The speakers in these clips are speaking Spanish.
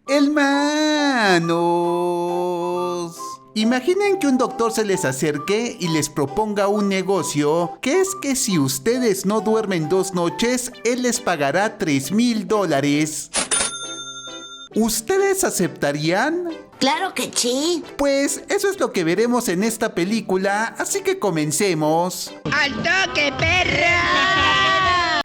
Hermanos, imaginen que un doctor se les acerque y les proponga un negocio, que es que si ustedes no duermen 2 noches, él les pagará $3,000. ¿Ustedes aceptarían? ¡Claro que sí! Pues eso es lo que veremos en esta película, así que comencemos. ¡Al toque, perra!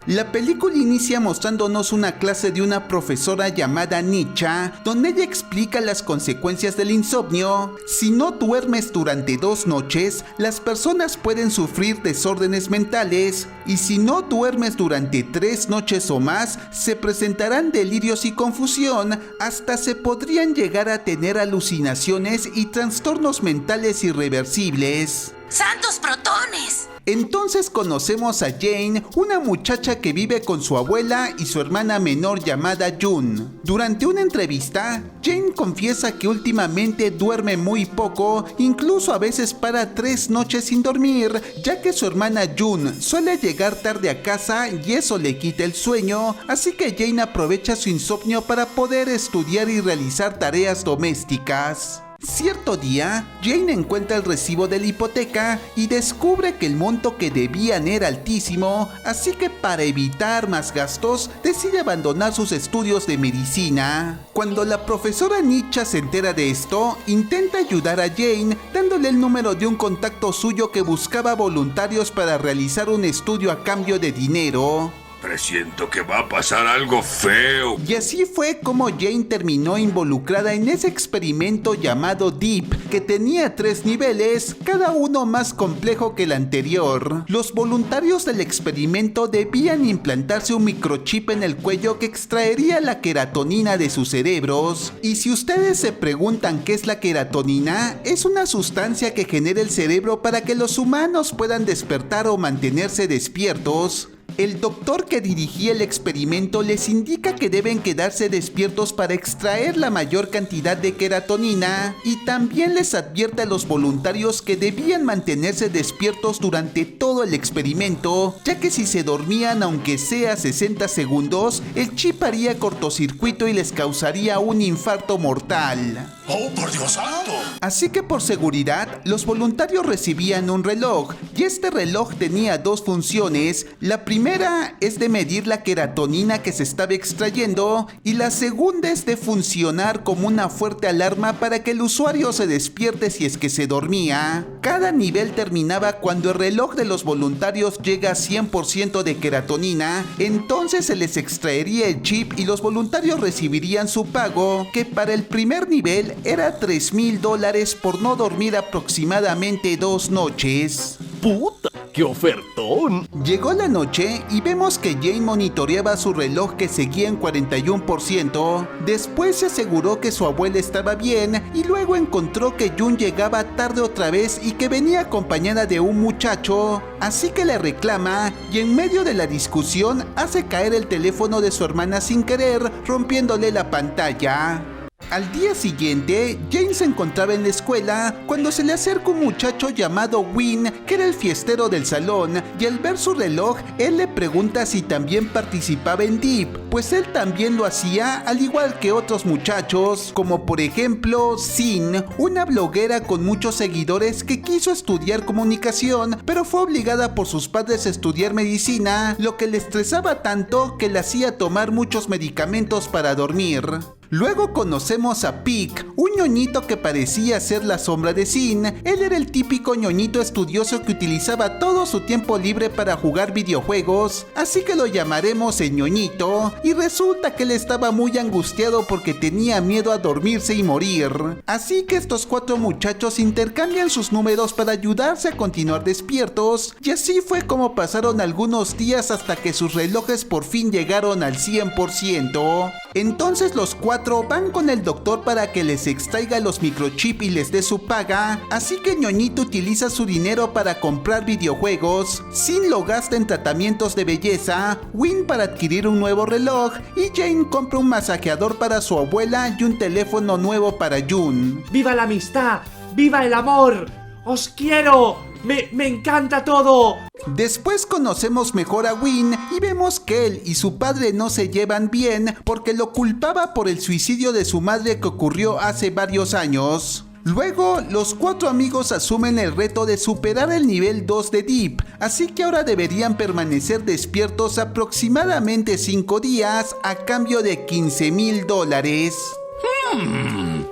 La película inicia mostrándonos una clase de una profesora llamada Nicha, donde ella explica las consecuencias del insomnio. Si no duermes durante 2 noches, las personas pueden sufrir desórdenes mentales, y si no duermes durante 3 noches o más, se presentarán delirios y confusión, hasta se podrían llegar a tener alucinaciones y trastornos mentales irreversibles. ¡Santos protones! Entonces conocemos a Jane, una muchacha que vive con su abuela y su hermana menor llamada June. Durante una entrevista, Jane confiesa que últimamente duerme muy poco, incluso a veces para 3 noches sin dormir, ya que su hermana June suele llegar tarde a casa y eso le quita el sueño, así que Jane aprovecha su insomnio para poder estudiar y realizar tareas domésticas. Cierto día, Jane encuentra el recibo de la hipoteca y descubre que el monto que debían era altísimo, así que para evitar más gastos, decide abandonar sus estudios de medicina. Cuando la profesora Nicha se entera de esto, intenta ayudar a Jane dándole el número de un contacto suyo que buscaba voluntarios para realizar un estudio a cambio de dinero. Presiento que va a pasar algo feo. Y así fue como Jane terminó involucrada en ese experimento llamado Deep, que tenía 3 niveles, cada uno más complejo que el anterior. Los voluntarios del experimento debían implantarse un microchip en el cuello que extraería la queratonina de sus cerebros. Y si ustedes se preguntan qué es la queratonina, es una sustancia que genera el cerebro para que los humanos puedan despertar o mantenerse despiertos. El doctor que dirigía el experimento les indica que deben quedarse despiertos para extraer la mayor cantidad de queratonina y también les advierte a los voluntarios que debían mantenerse despiertos durante todo el experimento, ya que si se dormían aunque sea 60 segundos, el chip haría cortocircuito y les causaría un infarto mortal. ¡Oh, por Dios santo! Así que por seguridad, los voluntarios recibían un reloj, y este reloj tenía 2 funciones. La primera es de medir la queratonina que se estaba extrayendo, y la segunda es de funcionar como una fuerte alarma para que el usuario se despierte si es que se dormía. Cada nivel terminaba cuando el reloj de los voluntarios llega a 100% de queratonina, entonces se les extraería el chip y los voluntarios recibirían su pago, que para el primer nivel era $3,000 por no dormir aproximadamente 2 noches. ¡Puta! ¡Qué ofertón! Llegó la noche y vemos que Jane monitoreaba su reloj que seguía en 41%. Después se aseguró que su abuela estaba bien y luego encontró que June llegaba tarde otra vez y que venía acompañada de un muchacho. Así que le reclama y en medio de la discusión hace caer el teléfono de su hermana sin querer, rompiéndole la pantalla. Al día siguiente, Jane se encontraba en la escuela cuando se le acerca un muchacho llamado Win, que era el fiestero del salón, y al ver su reloj, él le pregunta si también participaba en Deep, pues él también lo hacía al igual que otros muchachos, como por ejemplo Sin, una bloguera con muchos seguidores que quiso estudiar comunicación, pero fue obligada por sus padres a estudiar medicina, lo que le estresaba tanto que le hacía tomar muchos medicamentos para dormir. Luego conocemos a Pic, un ñoñito que parecía ser la sombra de Sin. Él era el típico ñoñito estudioso que utilizaba todo su tiempo libre para jugar videojuegos, así que lo llamaremos el ñoñito, y resulta que él estaba muy angustiado porque tenía miedo a dormirse y morir. Así que estos 4 muchachos intercambian sus números para ayudarse a continuar despiertos, y así fue como pasaron algunos días hasta que sus relojes por fin llegaron al 100%. Entonces los 4 van con el doctor para que les extraiga los microchips y les dé su paga, así que ñoñito utiliza su dinero para comprar videojuegos, Sin lo gasta en tratamientos de belleza, Win para adquirir un nuevo reloj y Jane compra un masajeador para su abuela y un teléfono nuevo para June. ¡Viva la amistad! ¡Viva el amor! ¡Os quiero! ¡Me encanta todo! Después conocemos mejor a Win y vemos que él y su padre no se llevan bien porque lo culpaba por el suicidio de su madre que ocurrió hace varios años. Luego, los 4 amigos asumen el reto de superar el nivel 2 de Deep, así que ahora deberían permanecer despiertos aproximadamente 5 días a cambio de $15,000.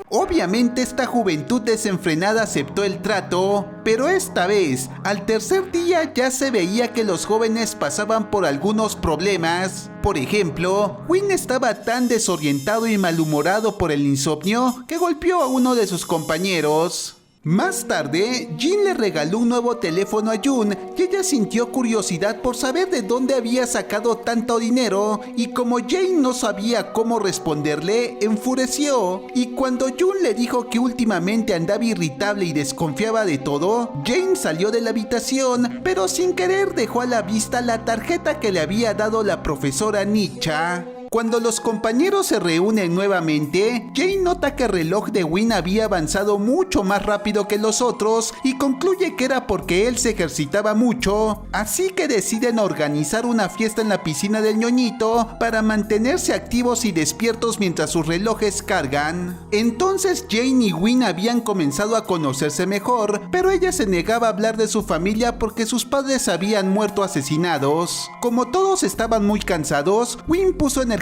Obviamente esta juventud desenfrenada aceptó el trato, pero esta vez, al tercer día ya se veía que los jóvenes pasaban por algunos problemas. Por ejemplo, Win estaba tan desorientado y malhumorado por el insomnio que golpeó a uno de sus compañeros. Más tarde, Jin le regaló un nuevo teléfono a Jun y ella sintió curiosidad por saber de dónde había sacado tanto dinero y como Jane no sabía cómo responderle, enfureció y cuando Jun le dijo que últimamente andaba irritable y desconfiaba de todo, Jane salió de la habitación pero sin querer dejó a la vista la tarjeta que le había dado la profesora Nicha. Cuando los compañeros se reúnen nuevamente, Jane nota que el reloj de Win había avanzado mucho más rápido que los otros y concluye que era porque él se ejercitaba mucho, así que deciden organizar una fiesta en la piscina del ñoñito para mantenerse activos y despiertos mientras sus relojes cargan. Entonces Jane y Win habían comenzado a conocerse mejor, pero ella se negaba a hablar de su familia porque sus padres habían muerto asesinados. Como todos estaban muy cansados, Win puso energizante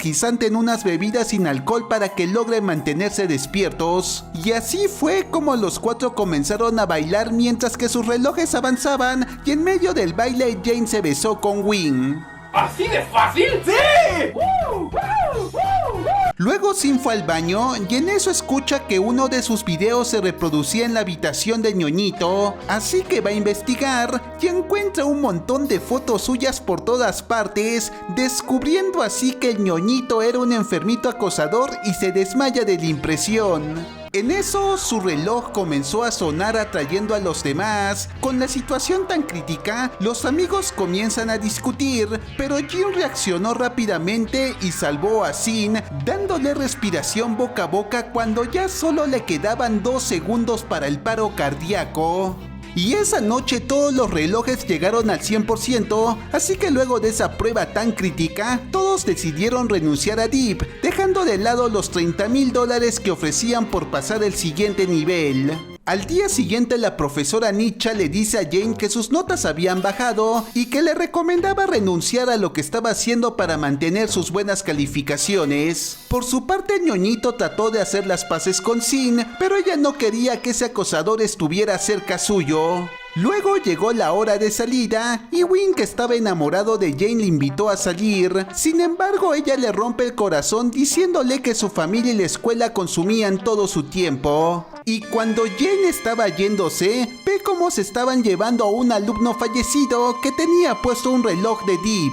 en unas bebidas sin alcohol para que logren mantenerse despiertos. Y así fue como los 4 comenzaron a bailar mientras que sus relojes avanzaban y en medio del baile Jane se besó con Win. ¿Así de fácil? ¡Sí! Luego Sin fue al baño y en eso escucha que uno de sus videos se reproducía en la habitación del ñoñito, así que va a investigar y encuentra un montón de fotos suyas por todas partes, descubriendo así que el ñoñito era un enfermito acosador y se desmaya de la impresión. En eso, su reloj comenzó a sonar atrayendo a los demás. Con la situación tan crítica, los amigos comienzan a discutir, pero Jin reaccionó rápidamente y salvó a Sin, dándole respiración boca a boca cuando ya solo le quedaban 2 segundos para el paro cardíaco. Y esa noche todos los relojes llegaron al 100%, así que luego de esa prueba tan crítica, todos decidieron renunciar a Deep, dejando de lado los $30,000 que ofrecían por pasar el siguiente nivel. Al día siguiente la profesora Nicha le dice a Jane que sus notas habían bajado y que le recomendaba renunciar a lo que estaba haciendo para mantener sus buenas calificaciones. Por su parte el ñoñito trató de hacer las paces con Sin, pero ella no quería que ese acosador estuviera cerca suyo. Luego llegó la hora de salida y Win, que estaba enamorado de Jane, le invitó a salir. Sin embargo, ella le rompe el corazón diciéndole que su familia y la escuela consumían todo su tiempo. Y cuando Jane estaba yéndose, ve cómo se estaban llevando a un alumno fallecido que tenía puesto un reloj de Deep.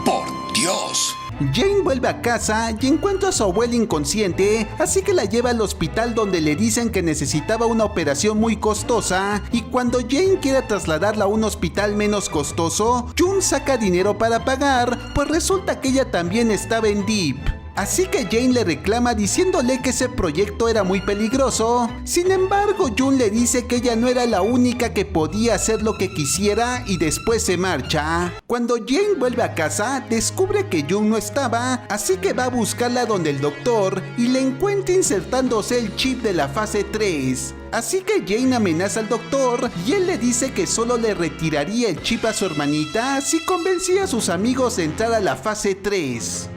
¡Por Dios! Jane vuelve a casa y encuentra a su abuela inconsciente, así que la lleva al hospital donde le dicen que necesitaba una operación muy costosa, y cuando Jane quiere trasladarla a un hospital menos costoso, Jun saca dinero para pagar, pues resulta que ella también estaba en Deep. Así que Jane le reclama diciéndole que ese proyecto era muy peligroso. Sin embargo, Jun le dice que ella no era la única que podía hacer lo que quisiera y después se marcha. Cuando Jane vuelve a casa, descubre que Jun no estaba, así que va a buscarla donde el doctor y la encuentra insertándose el chip de la fase 3. Así que Jane amenaza al doctor y él le dice que solo le retiraría el chip a su hermanita si convencía a sus amigos de entrar a la fase 3.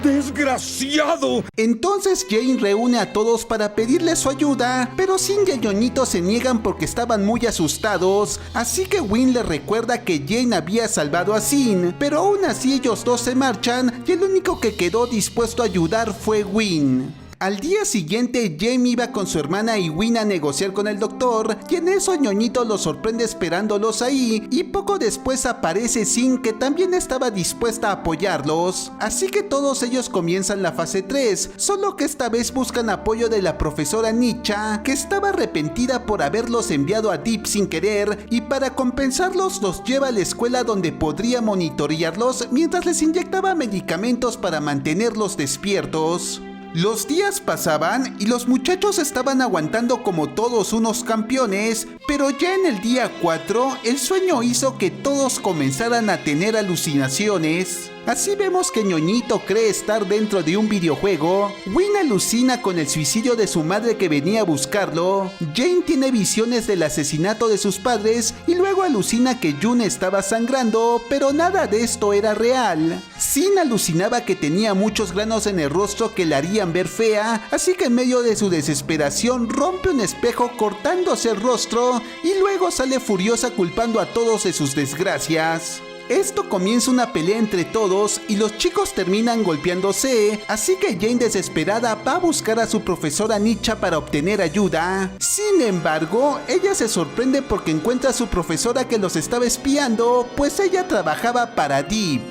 ¡Desgraciado! Entonces Jane reúne a todos para pedirle su ayuda, pero Sin y el ñoñito se niegan porque estaban muy asustados, así que Win le recuerda que Jane había salvado a Sin, pero aún así ellos dos se marchan y el único que quedó dispuesto a ayudar fue Win. Al día siguiente, Jane iba con su hermana y Win a negociar con el doctor, y en eso ñoñito los sorprende esperándolos ahí, y poco después aparece Sin, que también estaba dispuesta a apoyarlos. Así que todos ellos comienzan la fase 3, solo que esta vez buscan apoyo de la profesora Nicha, que estaba arrepentida por haberlos enviado a Deep sin querer, y para compensarlos los lleva a la escuela donde podría monitorearlos mientras les inyectaba medicamentos para mantenerlos despiertos. Los días pasaban y los muchachos estaban aguantando como todos unos campeones, pero ya en el día 4 el sueño hizo que todos comenzaran a tener alucinaciones. Así vemos que Ñoñito cree estar dentro de un videojuego, Win alucina con el suicidio de su madre que venía a buscarlo, Jane tiene visiones del asesinato de sus padres y luego alucina que Jun estaba sangrando, pero nada de esto era real. Sin alucinaba que tenía muchos granos en el rostro que la harían ver fea, así que en medio de su desesperación rompe un espejo cortándose el rostro y luego sale furiosa culpando a todos de sus desgracias. Esto comienza una pelea entre todos y los chicos terminan golpeándose, así que Jane desesperada va a buscar a su profesora Nicha para obtener ayuda. Sin embargo, ella se sorprende porque encuentra a su profesora que los estaba espiando, pues ella trabajaba para Deep.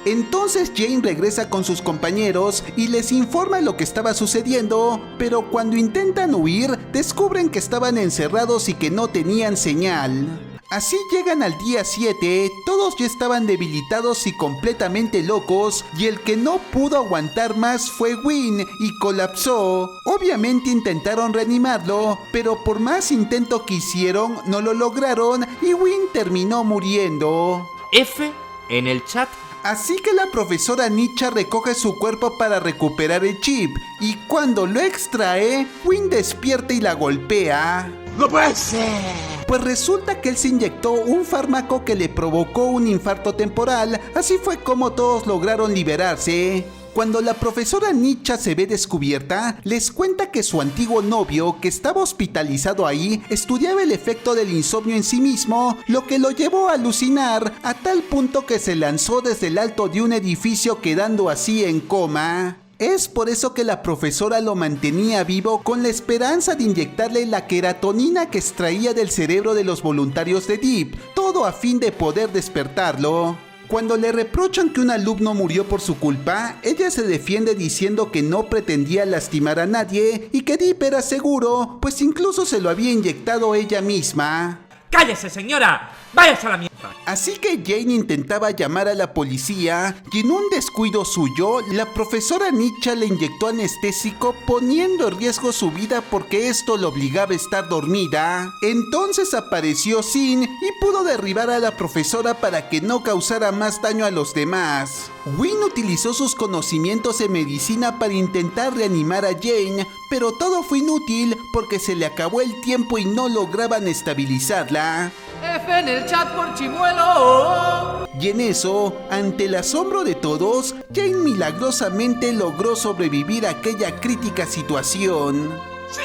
Entonces Jane regresa con sus compañeros y les informa lo que estaba sucediendo, pero cuando intentan huir, descubren que estaban encerrados y que no tenían señal. Así llegan al día 7, todos ya estaban debilitados y completamente locos, y el que no pudo aguantar más fue Win y colapsó. Obviamente intentaron reanimarlo, pero por más intento que hicieron, no lo lograron y Win terminó muriendo. F en el chat. Así que la profesora Nicha recoge su cuerpo para recuperar el chip, y cuando lo extrae, Win despierta y la golpea. ¡No puede ser! Pues resulta que él se inyectó un fármaco que le provocó un infarto temporal, así fue como todos lograron liberarse. Cuando la profesora Nicha se ve descubierta, les cuenta que su antiguo novio, que estaba hospitalizado ahí, estudiaba el efecto del insomnio en sí mismo, lo que lo llevó a alucinar a tal punto que se lanzó desde el alto de un edificio quedando así en coma. Es por eso que la profesora lo mantenía vivo con la esperanza de inyectarle la queratonina que extraía del cerebro de los voluntarios de Deep, todo a fin de poder despertarlo. Cuando le reprochan que un alumno murió por su culpa, ella se defiende diciendo que no pretendía lastimar a nadie y que Deep era seguro, pues incluso se lo había inyectado ella misma. ¡Cállese, señora! ¡Váyase a la mierda! Así que Jane intentaba llamar a la policía y en un descuido suyo, la profesora Nicha le inyectó anestésico poniendo en riesgo su vida porque esto lo obligaba a estar dormida. Entonces apareció Sin y pudo derribar a la profesora para que no causara más daño a los demás. Win utilizó sus conocimientos en medicina para intentar reanimar a Jane, pero todo fue inútil porque se le acabó el tiempo y no lograban estabilizarla. F en el chat por chimuelo. Y en eso, ante el asombro de todos, Jane milagrosamente logró sobrevivir a aquella crítica situación. ¡Sí!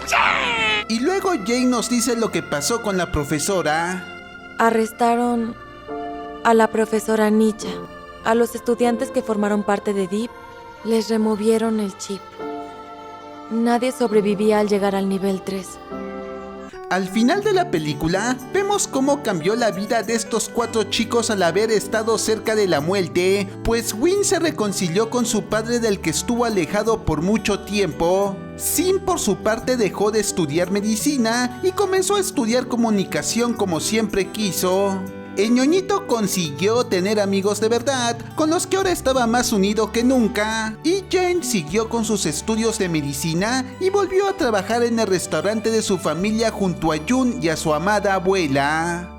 ¡Sí! Y luego Jane nos dice lo que pasó con la profesora. Arrestaron a la profesora Nicha. A los estudiantes que formaron parte de Deep les removieron el chip. Nadie sobrevivía al llegar al nivel 3. Al final de la película, vemos cómo cambió la vida de estos 4 chicos al haber estado cerca de la muerte, pues Win se reconcilió con su padre del que estuvo alejado por mucho tiempo. Sin por su parte dejó de estudiar medicina y comenzó a estudiar comunicación como siempre quiso. El Ñoñito consiguió tener amigos de verdad, con los que ahora estaba más unido que nunca, y Jane siguió con sus estudios de medicina y volvió a trabajar en el restaurante de su familia junto a Jun y a su amada abuela.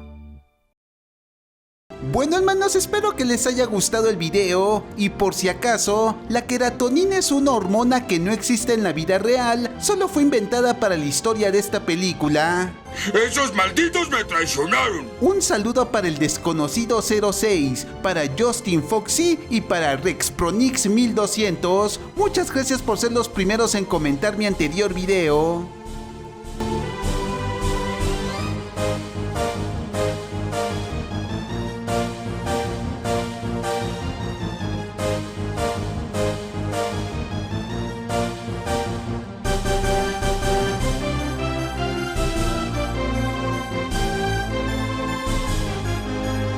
Bueno, hermanos, espero que les haya gustado el video, y por si acaso, la queratonina es una hormona que no existe en la vida real, solo fue inventada para la historia de esta película. ¡Esos malditos me traicionaron! Un saludo para el desconocido 06, para Justin Foxy y para Rexpronix 1200. Muchas gracias por ser los primeros en comentar mi anterior video.